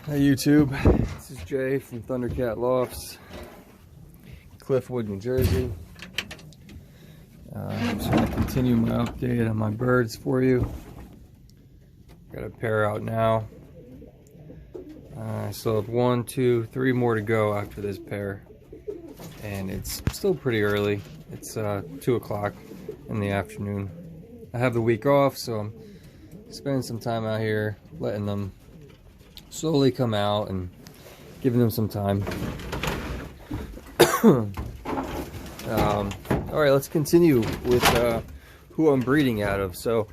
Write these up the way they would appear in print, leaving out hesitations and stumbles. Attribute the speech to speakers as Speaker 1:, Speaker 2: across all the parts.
Speaker 1: Hi YouTube, this is Jay from Thundercat Lofts, Cliffwood, New Jersey. I'm just going to continue my update on my birds for you. Got a pair out now. I still have 1, 2, 3 more to go after this pair, and it's still pretty early. It's 2 o'clock in the afternoon. I have the week off, so I'm spending some time out here letting them slowly come out and giving them some time. Alright, let's continue with who I'm breeding out of. So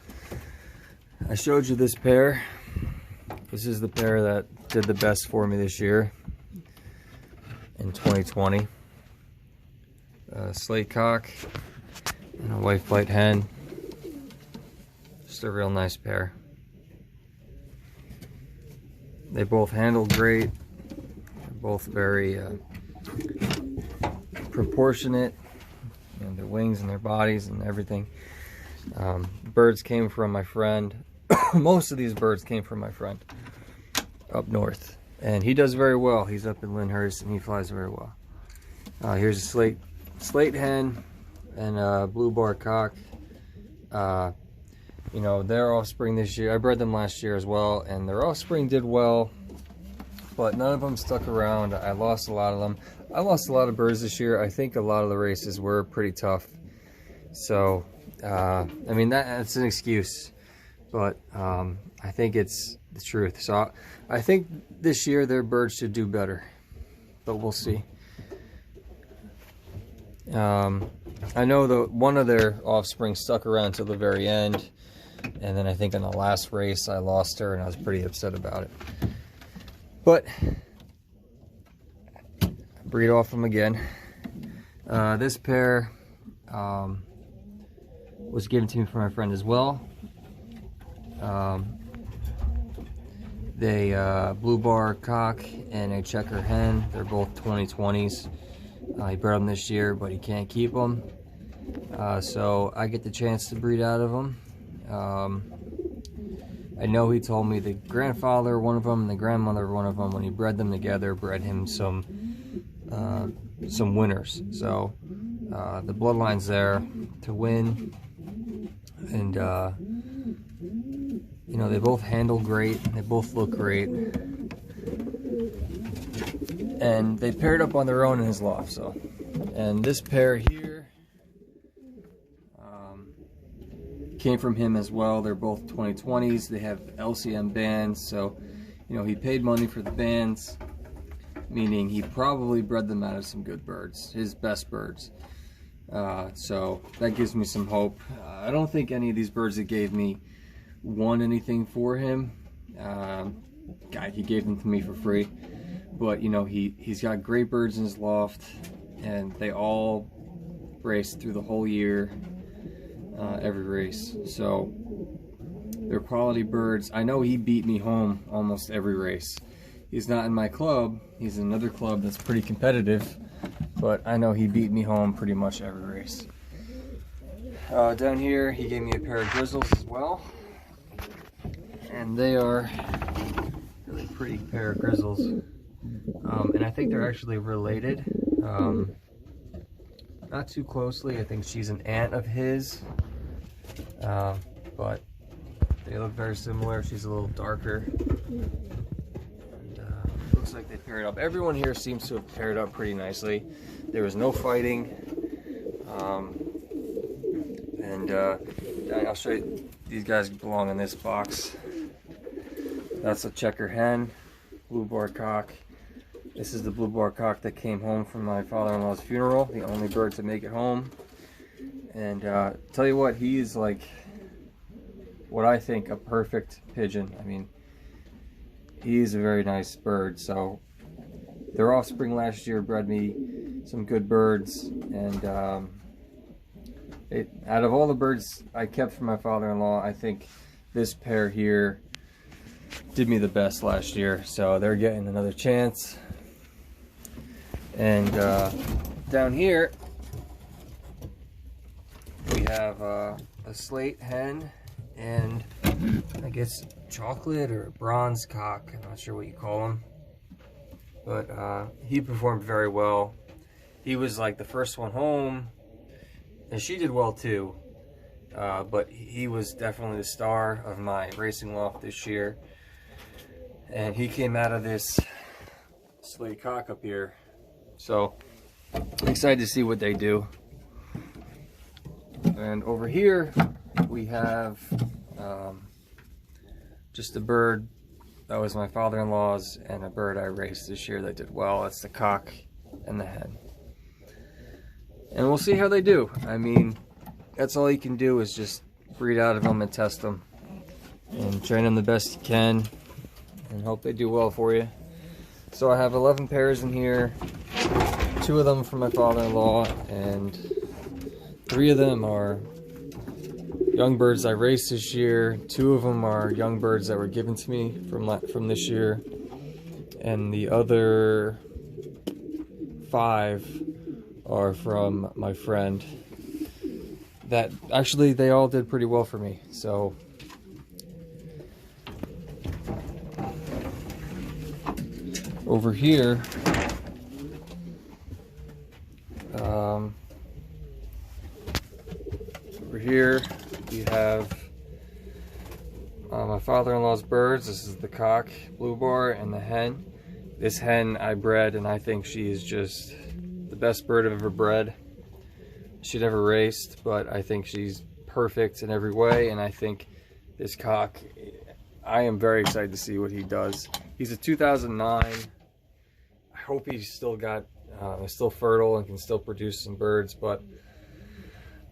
Speaker 1: I showed you this pair. This is the pair that did the best for me this year in 2020. Slatecock and a white flight hen. Just a real nice pair. They both handle great. They're both very proportionate, and their wings and their bodies and everything. Birds came from my friend. Most of these birds came from my friend up north, and he does very well. He's up in Lyndhurst and he flies very well. Here's a slate hen and a blue bar cock. You know, their offspring this year, I bred them last year as well, and their offspring did well, but none of them stuck around. I lost a lot of them. I lost a lot of birds this year. I think a lot of the races were pretty tough. So, I mean, that's an excuse, but I think it's the truth. So I think this year their birds should do better, but we'll see. I know one of their offspring stuck around till the very end. And then I think in the last race I lost her, and I was pretty upset about it. But breed off them again. This pair was given to me from my friend as well. They blue bar cock and a checker hen. They're both 2020s. He bred them this year, but he can't keep them. So I get the chance to breed out of them. I know he told me the grandfather, one of them, and the grandmother, one of them, when he bred them together, bred him some winners. So the bloodline's there to win, and you know, they both handle great. They both look great, and they paired up on their own in his loft. So, and this pair here came from him as well. They're both 2020s. They have LCM Bands, so you know, he paid money for the bands, meaning he probably bred them out of some good birds, his best birds. So that gives me some hope. I don't think any of these birds that gave me won anything for him. He gave them to me for free, but you know, he's got great birds in his loft, and they all raced through the whole year. Every race, so they're quality birds. I know he beat me home almost every race. He's not in my club, he's in another club that's pretty competitive, but I know he beat me home pretty much every race. Down here he gave me a pair of Drizzles as well, and they are really pretty pair of Drizzles, and I think they're actually related, not too closely. I think she's an aunt of his, but they look very similar. She's a little darker, and looks like they paired up. Everyone here seems to have paired up pretty nicely. There was no fighting, and I'll show you. These guys belong in this box. That's a checker hen, blue bar cock. This is the blue bar cock that came home from my father-in-law's funeral, the only bird to make it home. And tell you what, he's like what I think a perfect pigeon. I mean, he's a very nice bird. So their offspring last year bred me some good birds, and out of all the birds I kept from my father-in-law, I think this pair here did me the best last year. So they're getting another chance. And down here we have a slate hen and I guess chocolate or bronze cock. I'm not sure what you call him. But he performed very well. He was like the first one home, and she did well too. But he was definitely the star of my racing loft this year. And he came out of this Slatecock up here. So I'm excited to see what they do. And over here we have just a bird that was my father-in-law's, and a bird I raced this year that did well. That's the cock and the hen. And we'll see how they do. I mean, that's all you can do is just breed out of them and test them. And train them the best you can. And hope they do well for you. So I have 11 pairs in here. 2 of them from my father-in-law, and 3 of them are young birds I raced this year. 2 of them are young birds that were given to me from this year. And the other 5 are from my friend. That actually, they all did pretty well for me. So over here, we have my father-in-law's birds. This is the cock, blue bar, and the hen. This hen I bred, and I think she is just the best bird I've ever bred. She never raced, but I think she's perfect in every way. And I think this cock, I am very excited to see what he does. He's a 2009. I hope he's still got, still fertile and can still produce some birds. But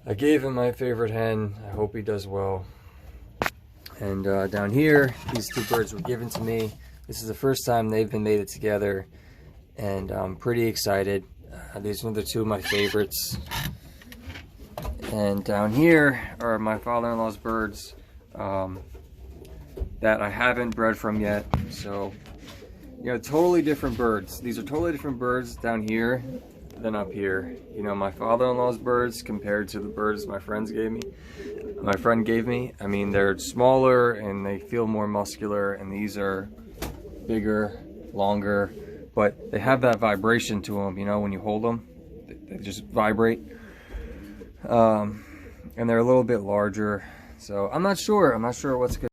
Speaker 1: I gave him my favorite hen. I hope he does well. And down here, these 2 birds were given to me. This is the first time they've been mated together, and I'm pretty excited. These are the 2 of my favorites. And down here are my father-in-law's birds that I haven't bred from yet. So, you know, totally different birds. These are totally different birds down here than up here. You know, my father-in-law's birds compared to the birds my friend gave me. I mean, they're smaller and they feel more muscular, and these are bigger, longer, but they have that vibration to them. You know, when you hold them, they just vibrate. And they're a little bit larger. So I'm not sure what's good.